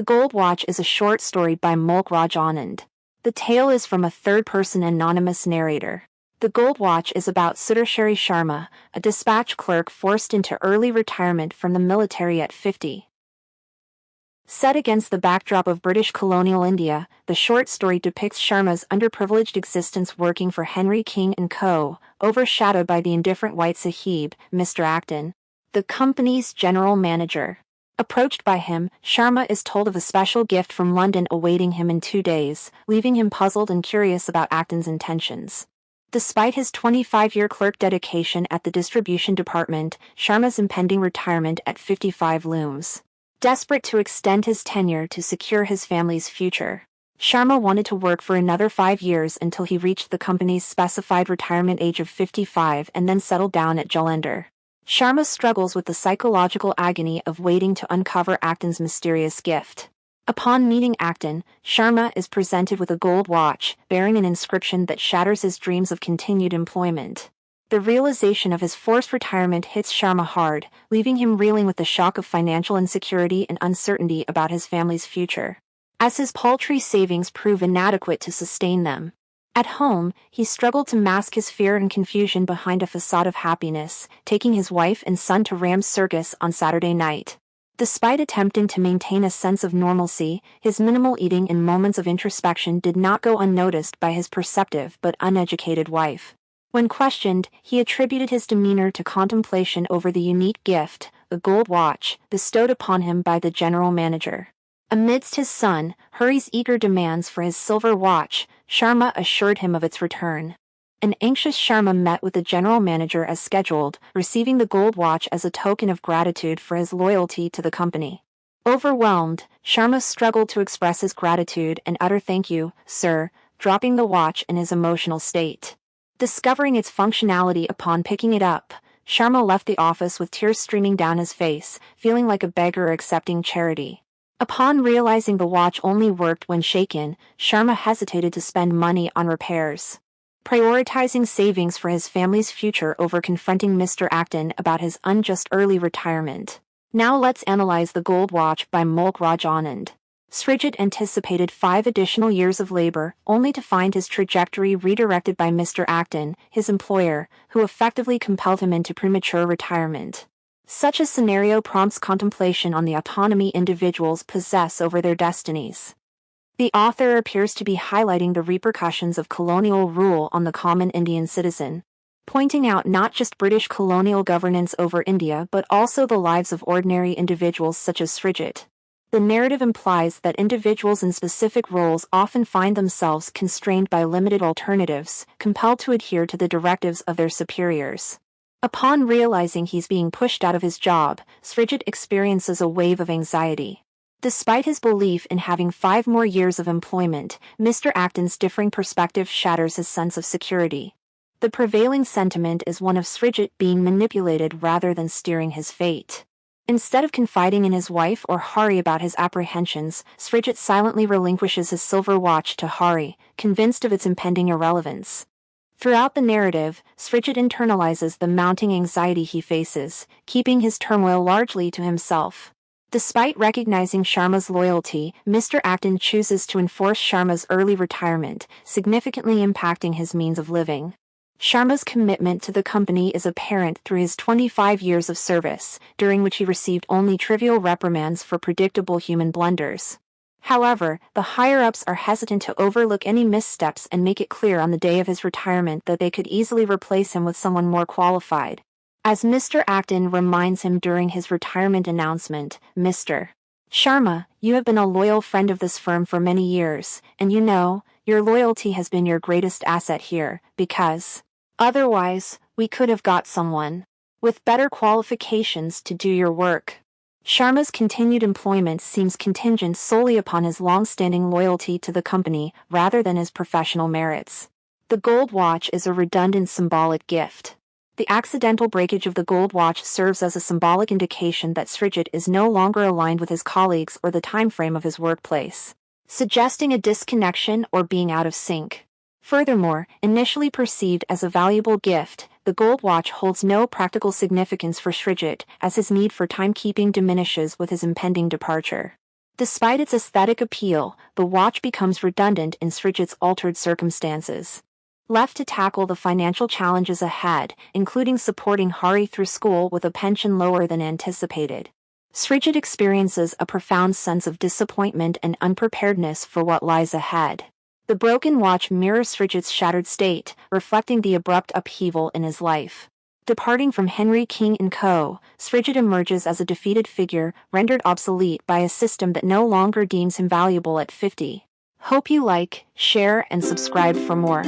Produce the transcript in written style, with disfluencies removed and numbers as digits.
The Gold Watch is a short story by Mulk Raj Anand. The tale is from a third-person anonymous narrator. The Gold Watch is about Sudharshari Sharma, a dispatch clerk forced into early retirement from the military at 50. Set against the backdrop of British colonial India, the short story depicts Sharma's underprivileged existence working for Henry King & Co., overshadowed by the indifferent white Sahib, Mr. Acton, the company's general manager. Approached by him, Sharma is told of a special gift from London awaiting him in 2 days, leaving him puzzled and curious about Acton's intentions. Despite his 25-year clerk dedication at the distribution department, Sharma's impending retirement at 55 looms. Desperate to extend his tenure to secure his family's future, Sharma wanted to work for another 5 years until he reached the company's specified retirement age of 55 and then settled down at Jalandhar. Sharma struggles with the psychological agony of waiting to uncover Acton's mysterious gift. Upon meeting Acton, Sharma is presented with a gold watch, bearing an inscription that shatters his dreams of continued employment. The realization of his forced retirement hits Sharma hard, leaving him reeling with the shock of financial insecurity and uncertainty about his family's future, as his paltry savings prove inadequate to sustain them. At home, he struggled to mask his fear and confusion behind a facade of happiness, taking his wife and son to Ram's circus on Saturday night. Despite attempting to maintain a sense of normalcy, his minimal eating and moments of introspection did not go unnoticed by his perceptive but uneducated wife. When questioned, he attributed his demeanor to contemplation over the unique gift, a gold watch, bestowed upon him by the general manager. Amidst his son, Hari's eager demands for his silver watch, Sharma assured him of its return. An anxious Sharma met with the general manager as scheduled, receiving the gold watch as a token of gratitude for his loyalty to the company. Overwhelmed, Sharma struggled to express his gratitude and utter "Thank you, sir," dropping the watch in his emotional state. Discovering its functionality upon picking it up, Sharma left the office with tears streaming down his face, feeling like a beggar accepting charity. Upon realizing the watch only worked when shaken, Sharma hesitated to spend money on repairs, prioritizing savings for his family's future over confronting Mr. Acton about his unjust early retirement. Now let's analyze The Gold Watch by Mulk Raj Anand. Srijit anticipated 5 additional years of labor, only to find his trajectory redirected by Mr. Acton, his employer, who effectively compelled him into premature retirement. Such a scenario prompts contemplation on the autonomy individuals possess over their destinies. The author appears to be highlighting the repercussions of colonial rule on the common Indian citizen, pointing out not just British colonial governance over India but also the lives of ordinary individuals such as Srijit. The narrative implies that individuals in specific roles often find themselves constrained by limited alternatives, compelled to adhere to the directives of their superiors. Upon realizing he's being pushed out of his job, Srijit experiences a wave of anxiety. Despite his belief in having 5 more years of employment, Mr. Acton's differing perspective shatters his sense of security. The prevailing sentiment is one of Srijit being manipulated rather than steering his fate. Instead of confiding in his wife or Hari about his apprehensions, Srijit silently relinquishes his silver watch to Hari, convinced of its impending irrelevance. Throughout the narrative, Srijit internalizes the mounting anxiety he faces, keeping his turmoil largely to himself. Despite recognizing Sharma's loyalty, Mr. Acton chooses to enforce Sharma's early retirement, significantly impacting his means of living. Sharma's commitment to the company is apparent through his 25 years of service, during which he received only trivial reprimands for predictable human blunders. However, the higher-ups are hesitant to overlook any missteps and make it clear on the day of his retirement that they could easily replace him with someone more qualified. As Mr. Acton reminds him during his retirement announcement, "Mr. Sharma, you have been a loyal friend of this firm for many years, and you know, your loyalty has been your greatest asset here, because otherwise, we could have got someone with better qualifications to do your work." Sharma's continued employment seems contingent solely upon his long-standing loyalty to the company rather than his professional merits. The gold watch is a redundant symbolic gift. The accidental breakage of the gold watch serves as a symbolic indication that Srijit is no longer aligned with his colleagues or the time frame of his workplace, suggesting a disconnection or being out of sync. Furthermore, initially perceived as a valuable gift, the gold watch holds no practical significance for Srijit, as his need for timekeeping diminishes with his impending departure. Despite its aesthetic appeal, the watch becomes redundant in Srijit's altered circumstances. Left to tackle the financial challenges ahead, including supporting Hari through school with a pension lower than anticipated, Srijit experiences a profound sense of disappointment and unpreparedness for what lies ahead. The broken watch mirrors Srijit's shattered state, reflecting the abrupt upheaval in his life. Departing from Henry King & Co., Srijit emerges as a defeated figure, rendered obsolete by a system that no longer deems him valuable at 50. Hope you like, share, and subscribe for more.